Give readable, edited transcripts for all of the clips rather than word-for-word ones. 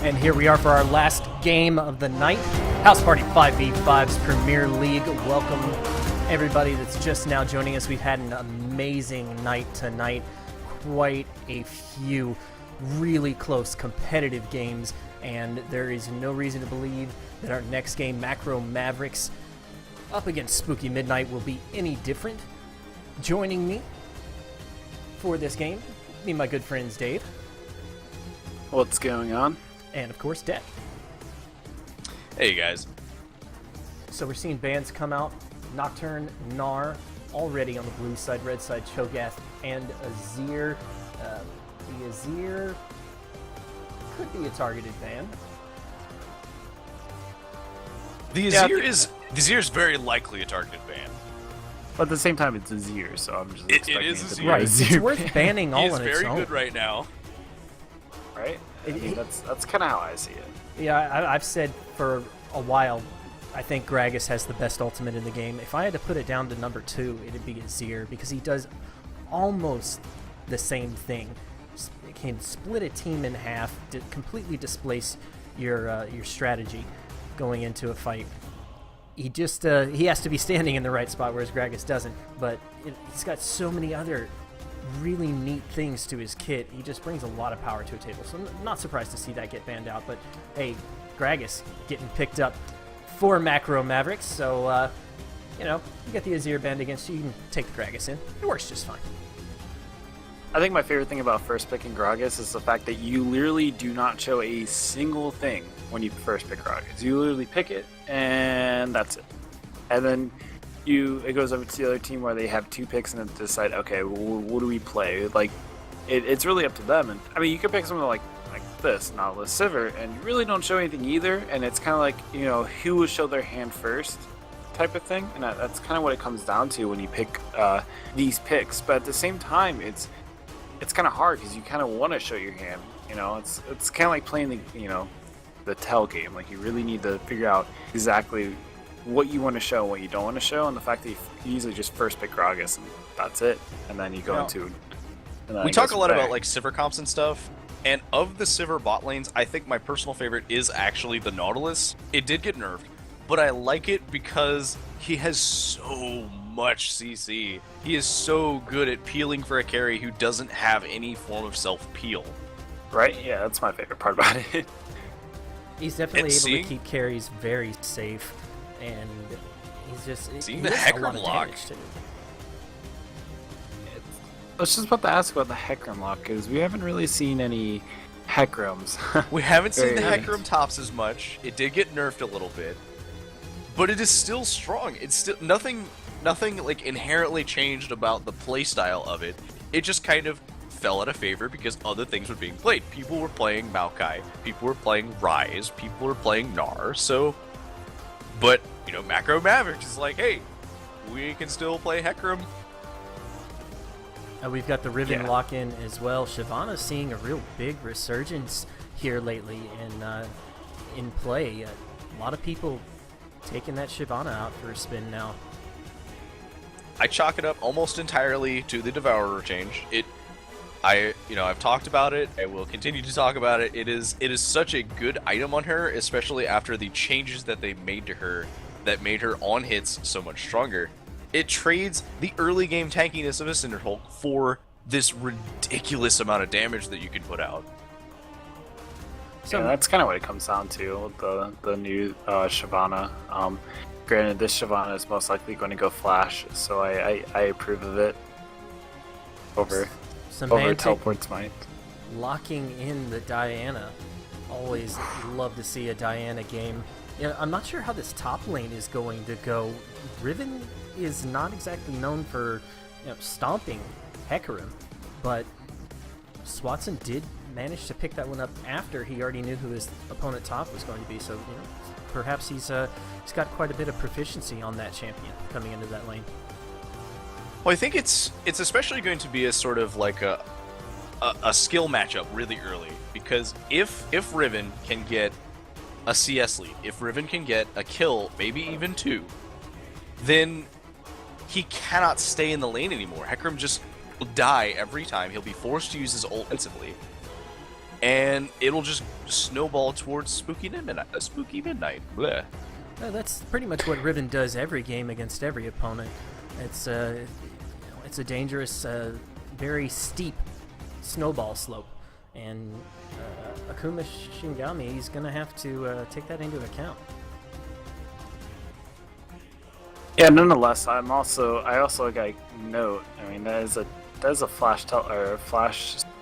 And here we are for our last game of the night. House Party 5v5's Premier League. Welcome everybody that's just now joining us. We've had an amazing night tonight. Quite a few really close competitive games. And there is no reason to believe that our next game, Macro Mavericks, up against Spooky Midnight, will be any different. Joining me for this game, me and my good friends Dave. What's going on? And of course, Deck. Hey guys. So we're seeing bands come out. Nocturne, Gnar, already on the blue side, red side, Cho'Gath, and Azir. The Azir could be a targeted ban. The Azir is very likely a targeted ban. But at the same time, it's Azir, so I'm just expecting it is to Azir. be Right, Azir it's worth ban, banning all He is on its very own. good right now. right? I mean, that's kind of how I see it. Yeah, I've said for a while, I think Gragas has the best ultimate in the game. If I had to put it down to number 2, it'd be Azir, because he does almost the same thing. It can split a team in half, completely displace your strategy going into a fight. He just he has to be standing in the right spot, whereas Gragas doesn't. But he's got so many other really neat things to his kit. He just brings a lot of power to a table. So I'm not surprised to see that get banned out. But hey, Gragas getting picked up for Macro Mavericks. So you get the Azir banned against you. You can take the Gragas in. It works just fine. I think my favorite thing about first picking Gragas is the fact that you literally do not show a single thing when you first pick Gragas. You literally pick it, and that's it. And then it goes over to the other team where they have 2 picks and then decide, okay, well, what do we play? Like, it's really up to them. And I mean, you could pick something like this, Nautilus Sivir, and you really don't show anything either. And it's kind of like, who will show their hand first type of thing. And that's kind of what it comes down to when you pick these picks. But at the same time, it's kind of hard because you kind of want to show your hand. It's kind of like playing the tell game. Like, you really need to figure out exactly what you want to show and what you don't want to show, and the fact that you usually just first pick Gragas and that's it, and then you go into. We talk a lot about like Sivir comps and stuff, and of the Sivir bot lanes, I think my personal favorite is actually the Nautilus. It did get nerfed, but I like it because he has so much CC. He is so good at peeling for a carry who doesn't have any form of self-peel. Right? Yeah, that's my favorite part about it. He's definitely able to keep carries very safe, and he's just seeing the Hecarim lock. I was just about to ask about the Hecarim lock, because we haven't really seen any Hecarims. We haven't seen the Hecarim tops as much. It did get nerfed a little bit, but it is still strong. It's still nothing like inherently changed about the playstyle of it. It just kind of fell out of favor because other things were being played. People were playing Maokai, people were playing Ryze, people were playing Gnar, but Macro Mavericks is like, hey, we can still play Hecarim. We've got the Riven lock-in as well. Shyvana's seeing a real big resurgence here lately in play. A lot of people taking that Shyvana out for a spin now. I chalk it up almost entirely to the Devourer change. I've talked about it. I will continue to talk about it. It is such a good item on her, especially after the changes that they made to her that made her on hits so much stronger. It trades the early game tankiness of a Cinderhulk for this ridiculous amount of damage that you can put out. So that's kind of what it comes down to, the new Shyvana. Granted, this Shyvana is most likely going to go Flash, so I approve of it over Teleport's Might. Locking in the Diana. Always love to see a Diana game. I'm not sure how this top lane is going to go. Riven is not exactly known for stomping Hecarim, but Swatson did manage to pick that one up after he already knew who his opponent top was going to be. So perhaps he's got quite a bit of proficiency on that champion coming into that lane. Well, I think it's especially going to be a sort of like a skill matchup really early, because if Riven can get a CS lead, if Riven can get a kill, maybe even 2, then he cannot stay in the lane anymore. Hecarim just will die every time. He'll be forced to use his ult offensively. and it'll just snowball towards spooky midnight. Bleh. That's pretty much what Riven does every game against every opponent. It's a dangerous, very steep snowball slope, and Akuma Shingami is going to have to take that into account. Yeah, nonetheless, I also got note. I mean, that is a flash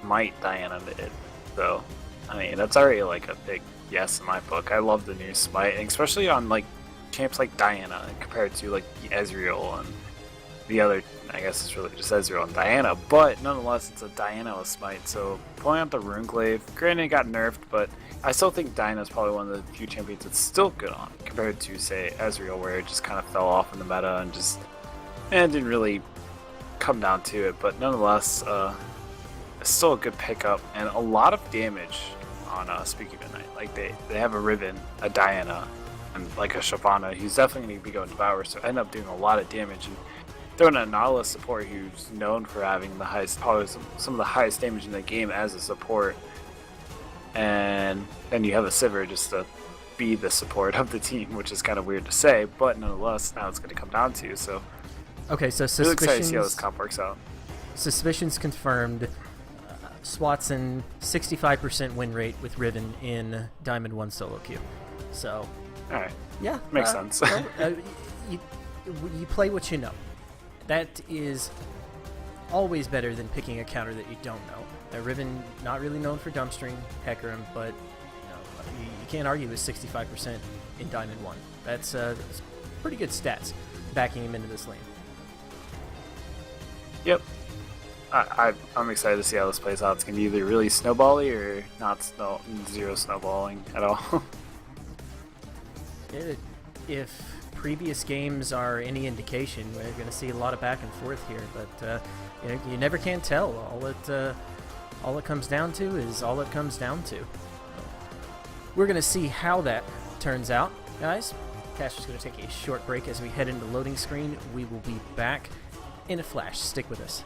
smite Diana mid. So, I mean, that's already like a big yes in my book. I love the new smite, and especially on like champs like Diana compared to like Ezreal and the other. I guess it's really just Ezreal and Diana, but nonetheless, it's a Diana with smite. So pulling out the Runeglaive, granted it got nerfed, but I still think Diana is probably one of the few champions that's still good on compared to say Ezreal, where it just kind of fell off in the meta and didn't really come down to it. But nonetheless, it's still a good pickup and a lot of damage on Speaking Midnight. Like they have a Riven, a Diana, and like a Shyvana, who's definitely going to be going Devour, so end up doing a lot of damage. And throwing a Nautilus support who's known for having the highest, probably some of the highest damage in the game as a support, and then you have a Sivir just to be the support of the team, which is kind of weird to say, but nonetheless, now it's going to come down to. So, okay, so really excited to suspicions. see how this comp works out. Suspicions confirmed. Swatson 65% win rate with Riven in Diamond 1 solo queue. So, all right, yeah, makes sense. You play what you know. That is always better than picking a counter that you don't know. Riven, not really known for dumpstering Hecarim, but you can't argue with 65% in Diamond 1. That's pretty good stats backing him into this lane. Yep. I'm excited to see how this plays out. It's going to be either really snowbally or zero snowballing at all. If previous games are any indication, we're going to see a lot of back and forth here, but you never can tell. All it comes down to is all it comes down to. We're going to see how that turns out, guys. Cash is going to take a short break as we head into loading screen. We will be back in a flash. Stick with us.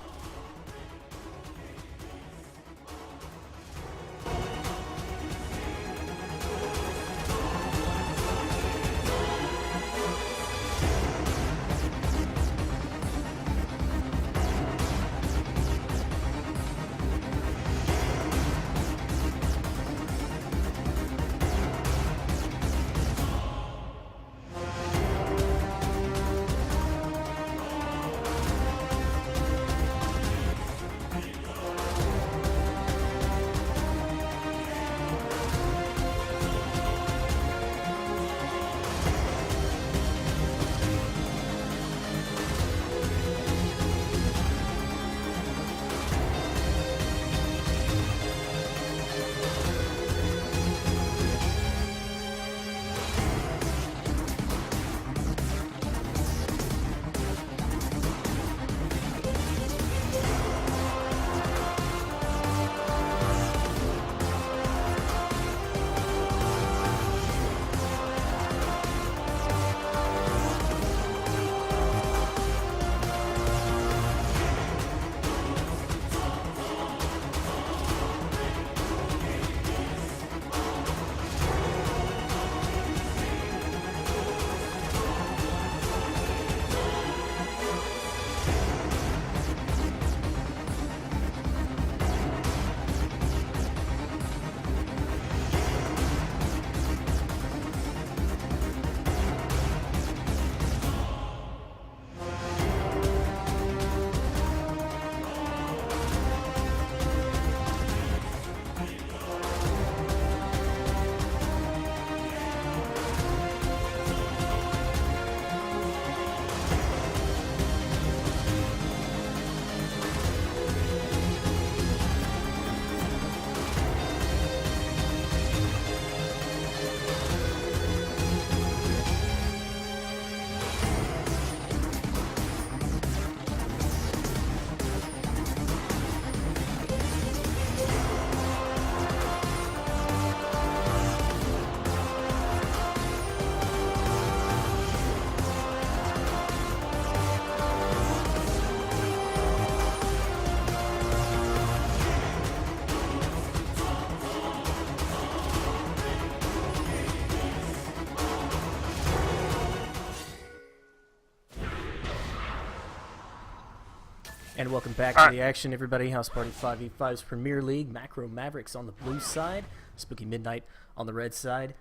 And welcome back All to right. the action, everybody. House Party 5v5's Premier League. Macro Mavericks on the blue side. Spooky Midnight on the red side.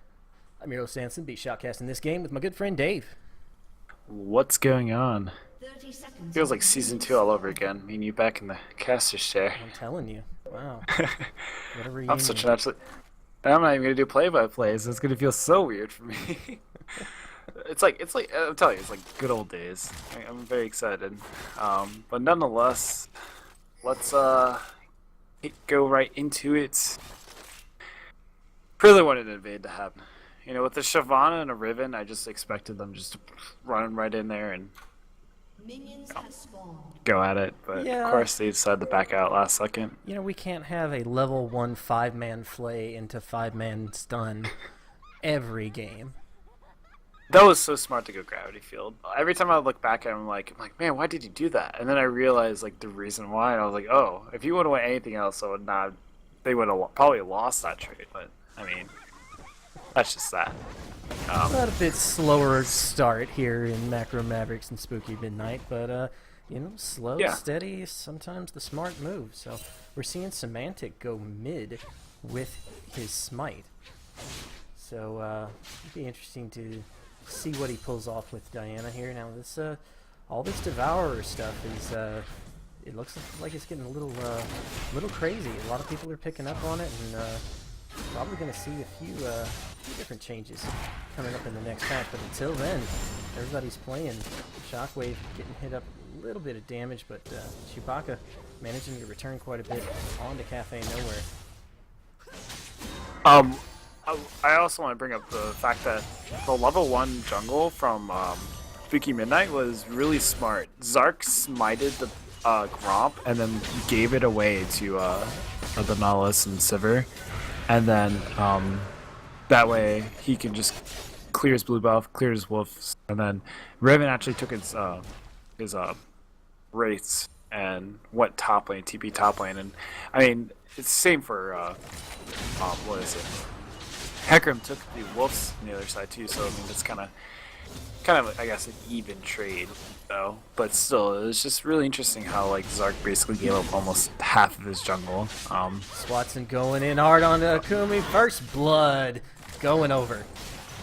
I'm Miro Sanson, beat Shoutcast in this game with my good friend Dave. What's going on? Feels like season 2 all over again. Me and you back in the caster's chair. I'm telling you. Wow. Whatever you I'm such an absolute... I'm not even gonna do play-by-play, so it's gonna feel so weird for me. It's like I'm telling you, it's like good old days. I'm very excited, but nonetheless, let's go right into it. Really wanted Invade to happen. You know, with the Shyvana and a Riven, I just expected them just to run right in there and go at it. But Yeah. of course, they decided to back out last second. You know, we can't have a level 1 5-man flay into 5-man stun every game. That was so smart to go Gravity Field. Every time I look back at him, I'm like, man, why did you do that? And then I realized like the reason why. And I was like, oh, if you would have went anything else, I would not. They would have probably lost that trade. But I mean, that's just that. Not a bit slower start here in Macro Mavericks and Spooky Midnight, but you know, slow, Yeah. steady, sometimes the smart move. So we're seeing Semantic go mid with his smite. So it'd be interesting to see what he pulls off with Diana here. Now this all this Devourer stuff is it looks like it's getting a little crazy. A lot of people are picking up on it, and probably going to see a few different changes coming up in the next patch. But until then, everybody's playing. Shockwave getting hit up a little bit of damage, but Chewbacca managing to return quite a bit onto Cafe Nowhere. I also want to bring up the fact that the level 1 jungle from Spooky Midnight was really smart. Zark smited the Gromp and then gave it away to the Nautilus and Sivir. And then that way he can just clear his blue buff, clear his wolves, and then Riven actually took his wraiths and went top lane, TP top lane, and I mean it's the same for what is it? Hecarim took the wolves on the other side too, so I mean it's kind of I guess an even trade though, but still it was just really interesting how like Zark basically gave up almost half of his jungle. Swatson going in hard on Akumi. First blood going over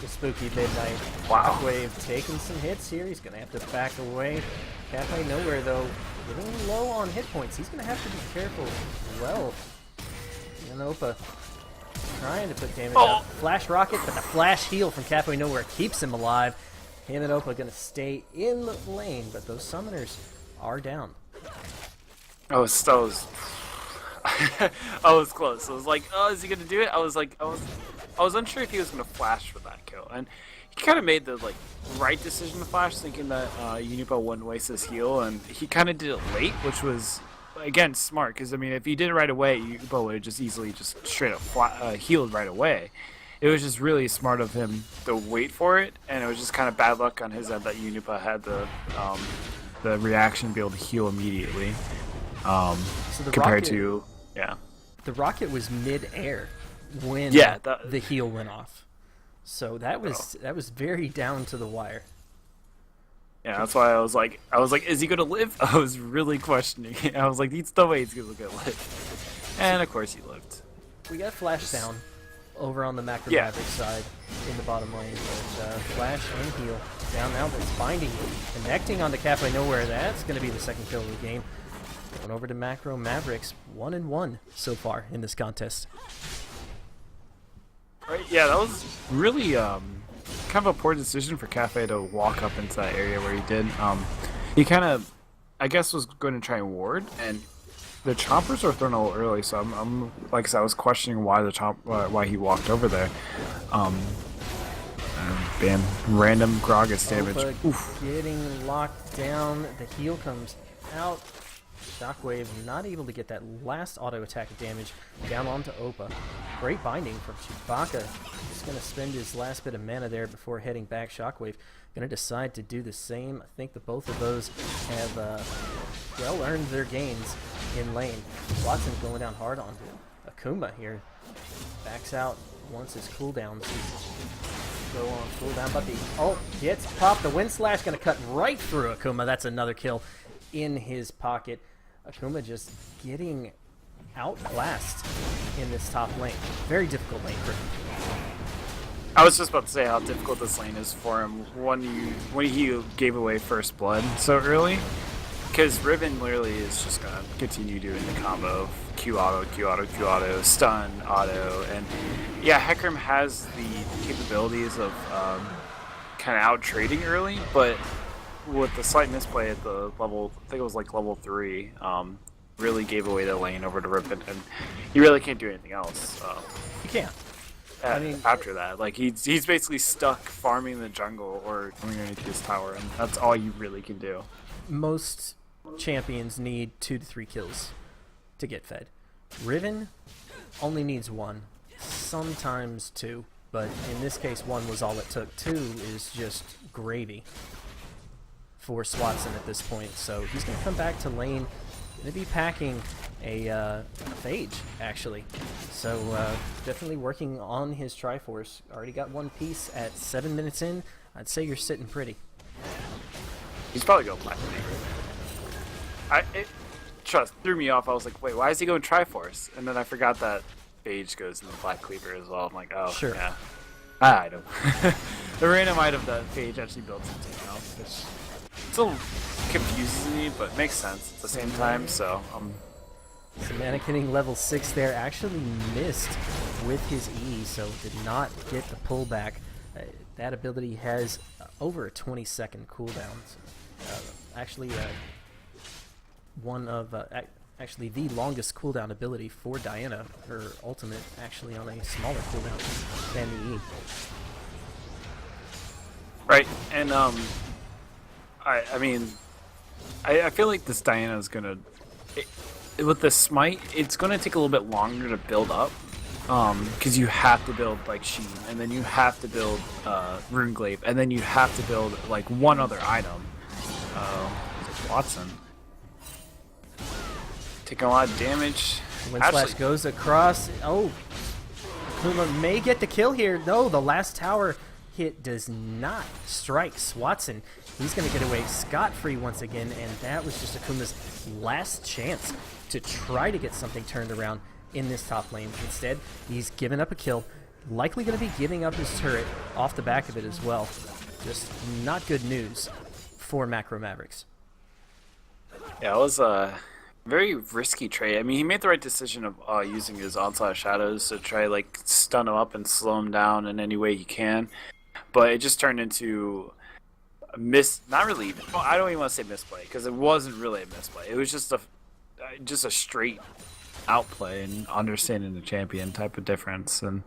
the Spooky Midnight. Wow. Shockwave taking some hits here. He's going to have to back away. Cafe Nowhere, though, getting low on hit points. He's going to have to be careful as well. Yanopa trying to put damage out. Flash Rocket, but the flash heal from Cafe Nowhere keeps him alive. Him and Opa going to stay in the lane, but those summoners are down. I was close. I was like, oh, is he gonna do it? I was unsure if he was gonna flash for that kill, and he kind of made the like right decision to flash, thinking that Unipa wouldn't waste his heal, and he kind of did it late, which was again smart because I mean if he did it right away, Unipa would have just easily just straight up healed right away. It was just really smart of him to wait for it, and it was just kind of bad luck on his end that Unipa had the reaction to be able to heal immediately. So the compared rocket, to the rocket was mid-air when the heal went off. So that was very down to the wire. Yeah, that's why I was like, is he gonna live? I was really questioning. I was like, there's no way he's gonna live. And of course he lived. We got Flash down over on the Macro Yeah. Maverick side in the bottom lane, but Flash and heal down now. That's binding, connecting on the Cafe Nowhere. That's going to be the second kill of the game. Going over to Macro Mavericks, 1-1 so far in this contest. Right, yeah, that was really kind of a poor decision for Cafe to walk up into that area where he did. He kind of, I guess, was going to try and ward, and the chompers were thrown a little early, so I'm like I said, I was questioning why why he walked over there. Bam, random Gragas damage. Opa Oof. getting locked down. The heal comes out. Shockwave not able to get that last auto attack damage down onto Opa. Great binding from Chewbacca. Just going to spend his last bit of mana there before heading back. Shockwave going to decide to do the same. I think that both of those have well earned their gains in lane. Watson going down hard onto Akuma here. Backs out once his cooldowns go on cooldown, but the ult gets popped. The Wind Slash going to cut right through Akuma. That's another kill in his pocket. Akuma just getting outclassed in this top lane. Very difficult lane for him. I was just about to say how difficult this lane is for him when he gave away first blood so early. Because Riven literally is just going to continue doing the combo of Q auto, Q auto, Q auto, stun, auto, and yeah, Hecarim has the capabilities of kind of out trading early, but with the slight misplay at the level, I think it was like level 3, really gave away the lane over to Riven, and he really can't do anything else. You can't. After that, like he's basically stuck farming the jungle or coming underneath his tower, and that's all you really can do. Most champions need 2 to 3 kills to get fed. Riven only needs 1, sometimes 2, but in this case 1 was all it took. 2 is just gravy for Swatson at this point, so he's going to come back to lane. Going to be packing a Phage, actually. So definitely working on his Triforce. Already got 1 piece at 7 minutes in. I'd say you're sitting pretty. He's probably going Black Cleaver. It threw me off. I was like, wait, why is he going Triforce? And then I forgot that Phage goes in the Black Cleaver as well. I'm like, oh, sure. Yeah. Item. The random item that Phage actually builds something else, which still confuses me, but makes sense at the same time, so Semantic hitting level 6 there, actually missed with his E, so did not get the pullback. That ability has over a 20-second cooldown. Actually, actually the longest cooldown ability for Diana. Her ultimate actually on a smaller cooldown than the E. Right, and I mean, I feel like this Diana is gonna, with the smite, it's gonna take a little bit longer to build up, because you have to build like Sheen, and then you have to build Runeglaive, and then you have to build like one other item. Watson taking a lot of damage. Wind Slash goes across. Oh, Akuma may get the kill here. No, the last tower hit does not strike Swatson. He's going to get away scot-free once again, and that was just Akuma's last chance to try to get something turned around in this top lane. Instead, he's given up a kill, likely going to be giving up his turret off the back of it as well. Just not good news for Macro Mavericks. Yeah, it was a very risky trade. I mean, he made the right decision of using his Onslaught Shadows to try like stun him up and slow him down in any way he can, but it just turned into not really. I don't even want to say misplay, because it wasn't really a misplay. It was just a straight outplay and understanding the champion type of difference. And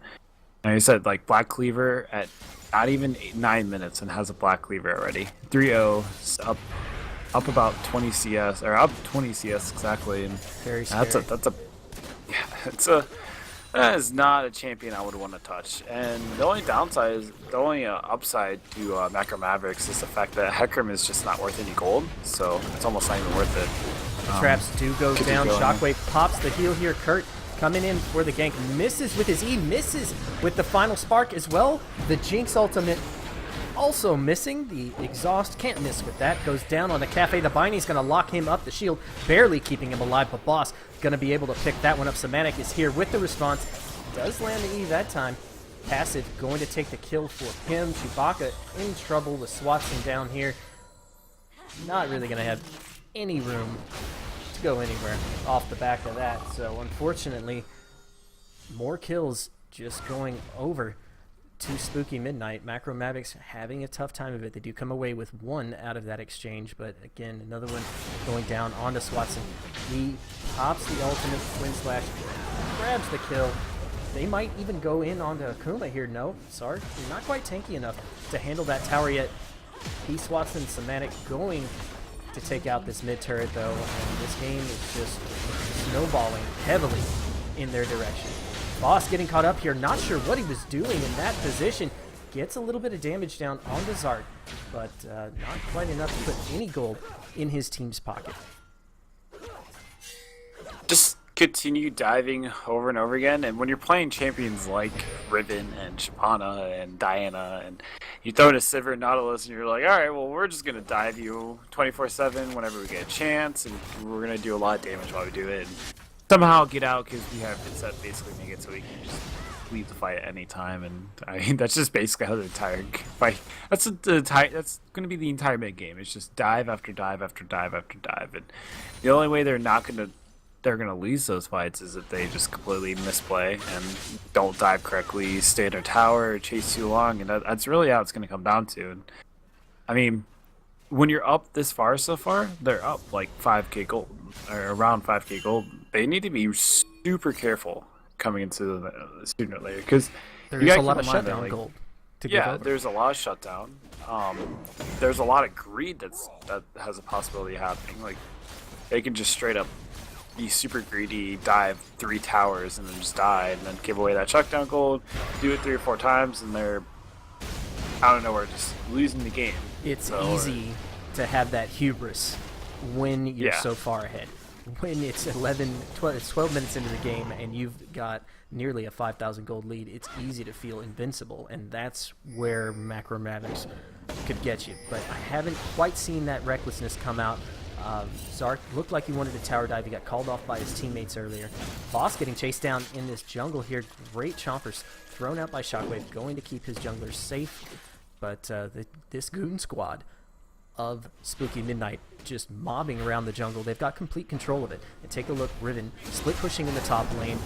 like I said, like Black Cleaver at not even 9 minutes and has a Black Cleaver already. 3-0 up about 20 CS, or up 20 CS exactly. And very scary. That is not a champion I would want to touch. And the only upside to Macro Mavericks is the fact that Hecarim is just not worth any gold, so it's almost not even worth it. The traps do go down. Shockwave pops the heal here. Kurt coming in for the gank. Misses with his E. Misses with the final spark as well. The Jinx ultimate also missing. The exhaust can't miss with that. Goes down on the Cafe. The Biney's going to lock him up. The shield barely keeping him alive, but Boss going to be able to pick that one up. Semantic is here with the response. Does land the E that time. Passive going to take the kill for him. Chewbacca in trouble with Swatson down here. Not really going to have any room to go anywhere off the back of that. So unfortunately, more kills just going over to Spooky Midnight. Macro Mavericks having a tough time of it. They do come away with 1 out of that exchange, but again, another one going down onto Swatson. He pops the ultimate Wind Slash, grabs the kill. They might even go in onto Akuma here. No, sorry, not quite tanky enough to handle that tower yet. He Swatson Semantic going to take out this mid turret though, and this game is just snowballing heavily in their direction. Boss getting caught up here, not sure what he was doing in that position. Gets a little bit of damage down onto Zard, but not quite enough to put any gold in his team's pocket. Just continue diving over and over again, and when you're playing champions like Riven and Shyvana and Diana, and you throw in a Sivir Nautilus, and you're like, all right, well, we're just gonna dive you 24/7 whenever we get a chance, and we're gonna do a lot of damage while we do it. And somehow get out because we have it set basically make it so we can just leave the fight at any time, and I mean that's just basically how the entire fight. That's going to be the entire mid game. It's just dive after dive after dive after dive, and the only way they're gonna lose those fights is if they just completely misplay and don't dive correctly, stay in their tower, or chase too long, and that's really how it's going to come down to. And I mean, when you're up this far so far, they're up like 5k gold or around 5k gold. They need to be super careful coming into the sooner or later, because there's a lot of shutdown gold to give over. There's a lot of shutdown. There's a lot of greed that has a possibility of happening. Like they can just straight up be super greedy, dive 3 towers and then just die, and then give away that shutdown gold, do it 3 or 4 times, and they're out of nowhere just losing the game. It's easy to have that hubris when you're so far ahead. When it's 12 minutes into the game and you've got nearly a 5,000 gold lead, it's easy to feel invincible, and that's where Macro Mavericks could get you. But I haven't quite seen that recklessness come out. Zark looked like he wanted to tower dive. He got called off by his teammates earlier. Boss getting chased down in this jungle here. Great chompers thrown out by Shockwave, going to keep his junglers safe. But this goon squad of Spooky Midnight just mobbing around the jungle. They've got complete control of it. And take a look, Riven split pushing in the top lane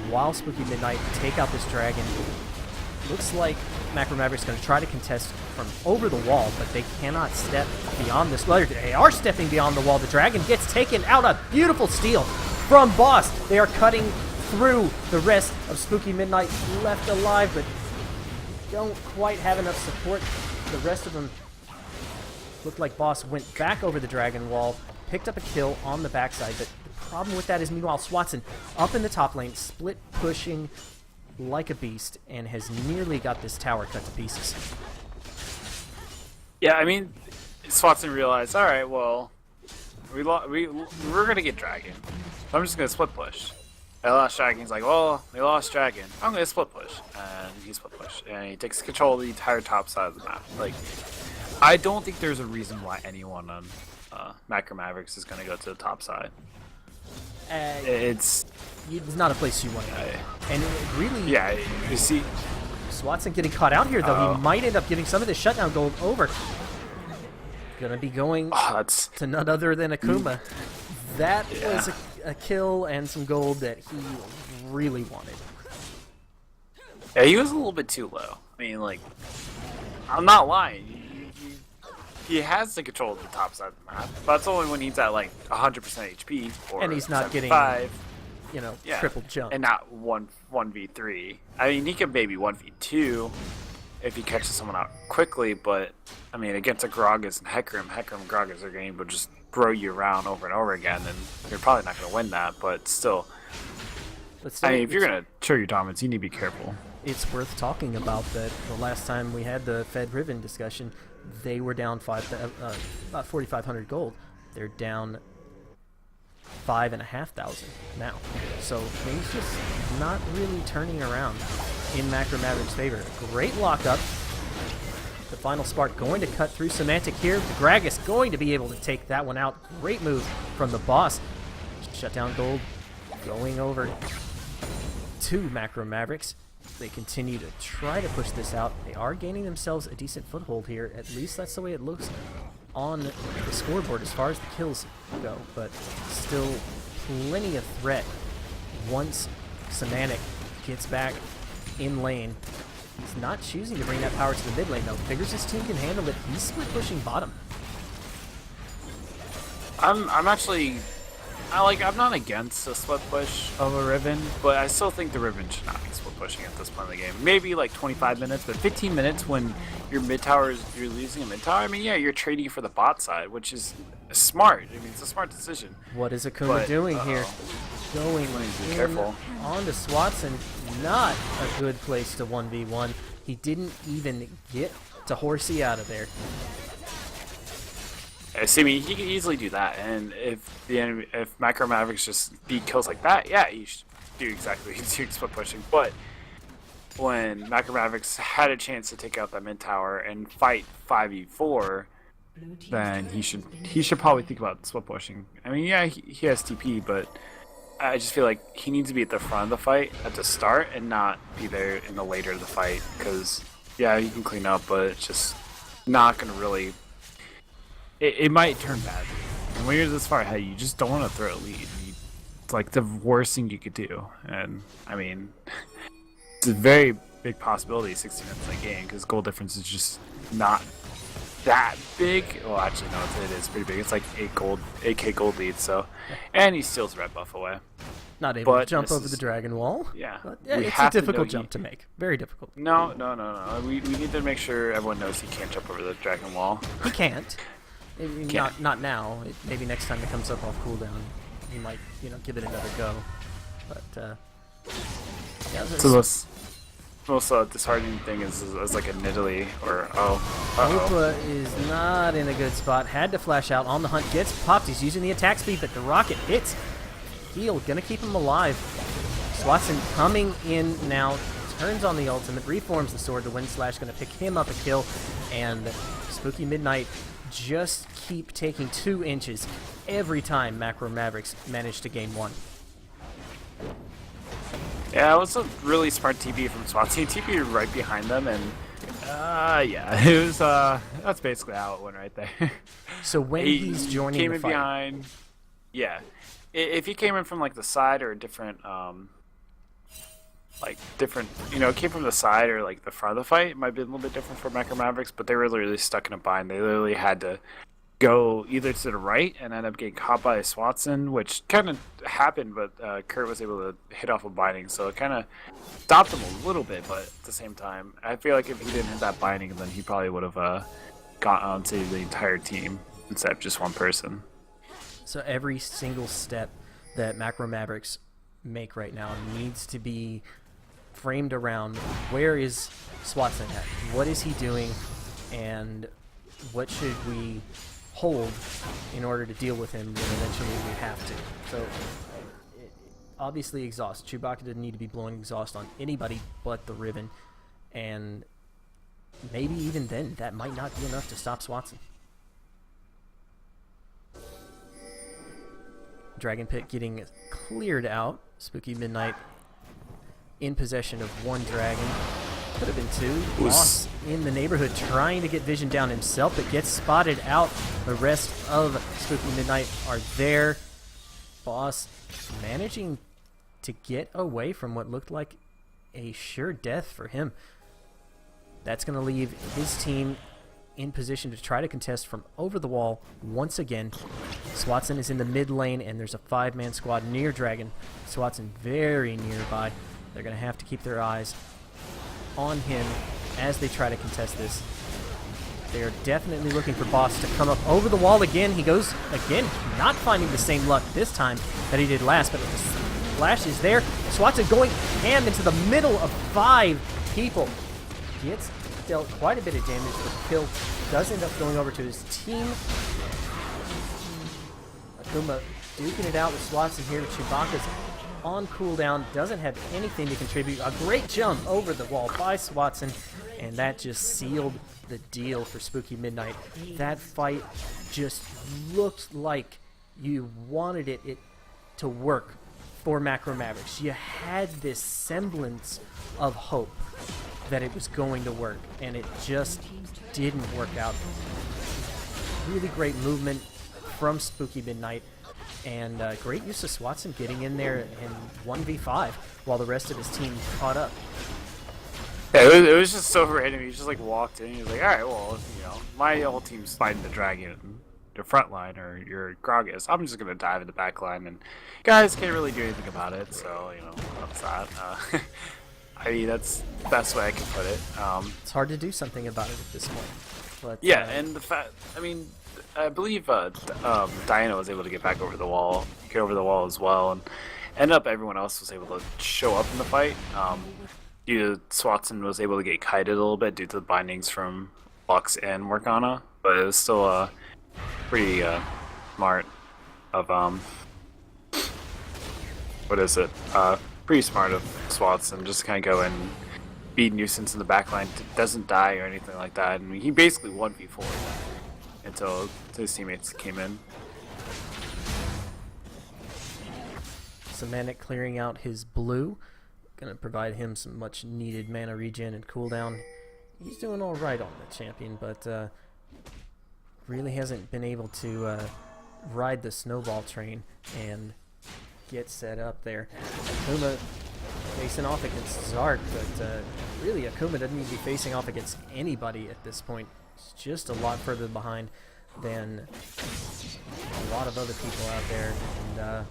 while Spooky Midnight take out this dragon. Looks like Macro Mavericks going to try to contest from over the wall, but they cannot step beyond this. Well, they are stepping beyond the wall. The dragon gets taken out. A beautiful steal from Boss. They are cutting through the rest of Spooky Midnight left alive, but don't quite have enough support. The rest of them looked like Boss went back over the dragon wall, picked up a kill on the backside, but the problem with that is meanwhile Swatson up in the top lane, split pushing like a beast, and has nearly got this tower cut to pieces. Yeah, I mean, Swatson realized, all right, well, we're going to get dragon, so I'm just going to split push. They lost dragon. He's like, well, they lost dragon. I'm going to split push. And he split push. And he takes control of the entire top side of the map. Like, I don't think there's a reason why anyone on Macro Mavericks is going to go to the top side. It's not a place you want to go. And it really... Yeah, you see... Swatson getting caught out here, though. He might end up giving some of this shutdown gold over. Gonna be going to none other than Akuma. That was a kill and some gold that he really wanted. Yeah, he was a little bit too low. I mean, like, I'm not lying. He has the control of the top side of the map, but that's only when he's at like 100% HP or and he's not 75. getting, triple jump, and not 1v3. I mean, he can maybe 1v2 if he catches someone out quickly, but I mean, against a Gragas and Hecarim and Gragas are going to just throw you around over and over again, and you're probably not going to win that. But still, I mean, if you're going to show your dominance, you need to be careful. It's worth talking about that. The last time we had the Fed Riven discussion, they were down about 4,500 gold. They're down 5,500 now. So things just not really turning around in Macro Mavericks' favor. Great lockup. The final spark going to cut through Semantic here. The Gragas going to be able to take that one out. Great move from the boss. Shutdown gold going over to Macro Mavericks. They continue to try to push this out. They are gaining themselves a decent foothold here. At least that's the way it looks on the scoreboard as far as the kills go. But still plenty of threat once Semantic gets back in lane. He's not choosing to bring that power to the mid lane, though. Figures his team can handle it. He's split pushing bottom. I'm not against a split push of a Riven, but I still think the Riven should not be split pushing at this point in the game. Maybe like 25 minutes, but 15 minutes when your mid tower you're losing a mid tower. I mean, yeah, you're trading for the bot side, which is smart. I mean, it's a smart decision. What is Akuma doing here? Going in careful onto Swatson. Not a good place to 1v1. He didn't even get to Horsey out of there. I mean, he can easily do that, and if Macro Mavericks just beat kills like that, yeah, he should do exactly what he's doing, split pushing. But when Macro Mavericks had a chance to take out that mid tower and fight 5v4, then he should probably think about split pushing. I mean, yeah, he has TP, but I just feel like he needs to be at the front of the fight at the start and not be there in the later of the fight. Because yeah, you can clean up, but it's just not gonna really. It might turn bad. And when you're this far ahead, you just don't want to throw a lead. It's like the worst thing you could do. And I mean, it's a very big possibility 60 minutes in that game because goal difference is just not that big. Well, actually, no, it is pretty big. It's like 8k gold lead. So, and he steals red buff away. Not able to jump over the dragon wall. Yeah, but, yeah, it's a difficult jump to make. Very difficult. No. We need to make sure everyone knows he can't jump over the dragon wall. He can't. Not now. Maybe next time it comes up off cooldown, he might give it another go. But yeah, so the most disheartening thing is like a Nidalee or Opa is not in a good spot. Had to flash out on the hunt. Gets popped. He's using the attack speed, but the rocket hits. Heal, gonna keep him alive. Swatson coming in now. Turns on the ultimate. Reforms the sword. The Wind Slash gonna pick him up a kill. And Spooky Midnight just keep taking 2 inches every time Macro Mavericks manage to gain 1. Yeah, it was a really smart TP from Swatson. TP right behind them, and yeah, it was that's basically how it went right there. So when he's joining came the in fight, behind, yeah, if he came in from like the side or a different came from the side or like the front of the fight, it might be a little bit different for Macro Mavericks, but they were literally stuck in a bind. They literally had to go either to the right and end up getting caught by Swatson, which kind of happened, but Kurt was able to hit off a binding, so it kind of stopped him a little bit, but at the same time, I feel like if he didn't hit that binding, then he probably would have got onto the entire team instead of just one person. So every single step that Macro Mavericks make right now needs to be framed around where is Swatson at? What is he doing? And what should we hold in order to deal with him when eventually we have to? So obviously exhaust. Chewbacca didn't need to be blowing exhaust on anybody but the Riven, and maybe even then that might not be enough to stop Swatson. Dragon Pit getting cleared out. Spooky Midnight in possession of 1 dragon. Could have been 2. Boss in the neighborhood trying to get vision down himself, but gets spotted out. The rest of Spooky Midnight are there. Boss managing to get away from what looked like a sure death for him. That's going to leave his team in position to try to contest from over the wall once again. Swatson is in the mid lane, and there's a 5-man squad near Dragon. Swatson very nearby. They're going to have to keep their eyes on him as they try to contest this. They are definitely looking for Boss to come up over the wall again. He goes again, not finding the same luck this time that he did last, but the flash is there. Swatson going ham into the middle of 5 people. Gets dealt quite a bit of damage, but the kill does end up going over to his team. Akuma duking it out with Swatson here. Chewbacca's on cooldown, doesn't have anything to contribute. A great jump over the wall by Swatson, and that just sealed the deal for Spooky Midnight. That fight just looked like you wanted it to work for Macro Mavericks. You had this semblance of hope that it was going to work, and it just didn't work out. Really great movement from Spooky Midnight, and great use of Swatson getting in there in 1v5 while the rest of his team caught up. Yeah, it was just so random. He just like walked in. He was like, "All right, well, my whole team's fighting the dragon, your front line or your Gragas. I'm just gonna dive in the back line, and guys can't really do anything about it. So that's that." I mean, that's the best way I can put it. It's hard to do something about it at this point. But yeah, and the fact, I believe Diana was able to get back over the wall, as well, and end up everyone else was able to show up in the fight. Due to Swatson was able to get kited a little bit due to the bindings from Lux and Morgana, but it was still pretty smart of pretty smart of Swatson just kind of go and speed nuisance in the backline doesn't die or anything like that. I mean, he basically 1v4 until his teammates came in. Semantic clearing out his blue. Going to provide him some much needed mana regen and cooldown. He's doing all right on the champion, but really hasn't been able to ride the snowball train and get set up there. Akuma facing off against Zark, but really Akuma doesn't need to be facing off against anybody at this point. He's just a lot further behind than a lot of other people out there, and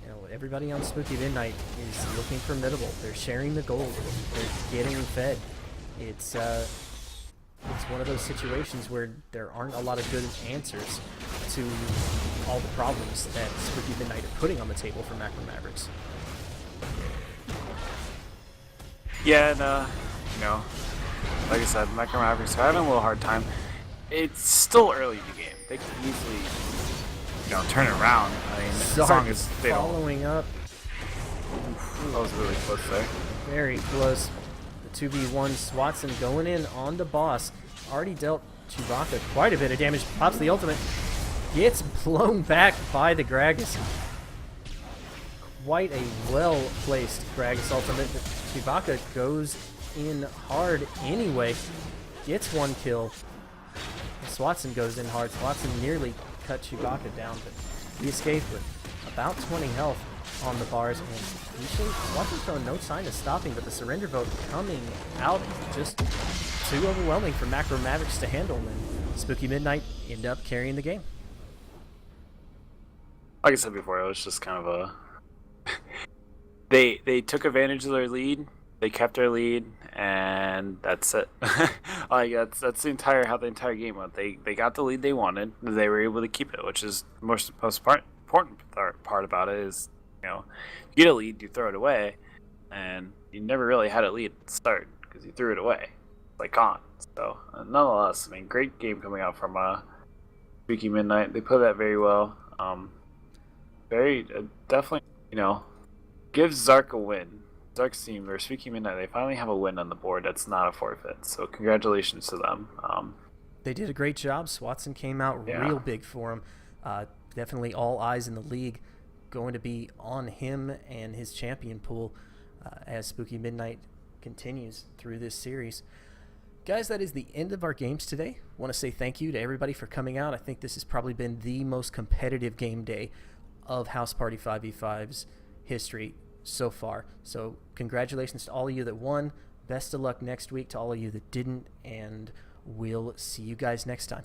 you know, everybody on Spooky Midnight is looking formidable. They're sharing the gold. They're getting fed. It's one of those situations where there aren't a lot of good answers to all the problems that Spooky Midnight are putting on the table for Macro Mavericks. Yeah, and you know, like I said, Macro Mavericks are having a little hard time. It's still early in the game. They can easily, you know, turn it around. I mean, as long as they don't. Following up. That was really close there. Very close. The 2v1 Swatson going in on the boss. Already dealt Chewbacca quite a bit of damage. Pops the ultimate. Gets blown back by the Gragas. Quite a well-placed Gragas ultimate. But Chewbacca goes in hard anyway. Gets one kill. And Swatson goes in hard. Swatson nearly cut Chewbacca down, but he escaped with about 20 health on the bars, and Swatson showing no sign of stopping, but the surrender vote coming out just too overwhelming for Macro Mavericks to handle, and Spooky Midnight end up carrying the game. Like I said before, it was just kind of a they took advantage of their lead. They kept their lead, and that's it. Like that's the entire how the entire game went. They got the lead they wanted. They were able to keep it, which is the most important part about it is, you know, you get a lead, you throw it away, and you never really had a lead at the start because you threw it away, like gone. So nonetheless, I mean, great game coming out from Spooky Midnight. They played that very well. Very definitely, you know, gives Zark a win. Zark's team, or Spooky Midnight, they finally have a win on the board that's not a forfeit. So congratulations to them. They did a great job. Swatson came out real big for him. Definitely all eyes in the league going to be on him and his champion pool as Spooky Midnight continues through this series. Guys, that is the end of our games today. I want to say thank you to everybody for coming out. I think this has probably been the most competitive game day of House Party 5v5's history so far. So congratulations to all of you that won. Best of luck next week to all of you that didn't, and we'll see you guys next time.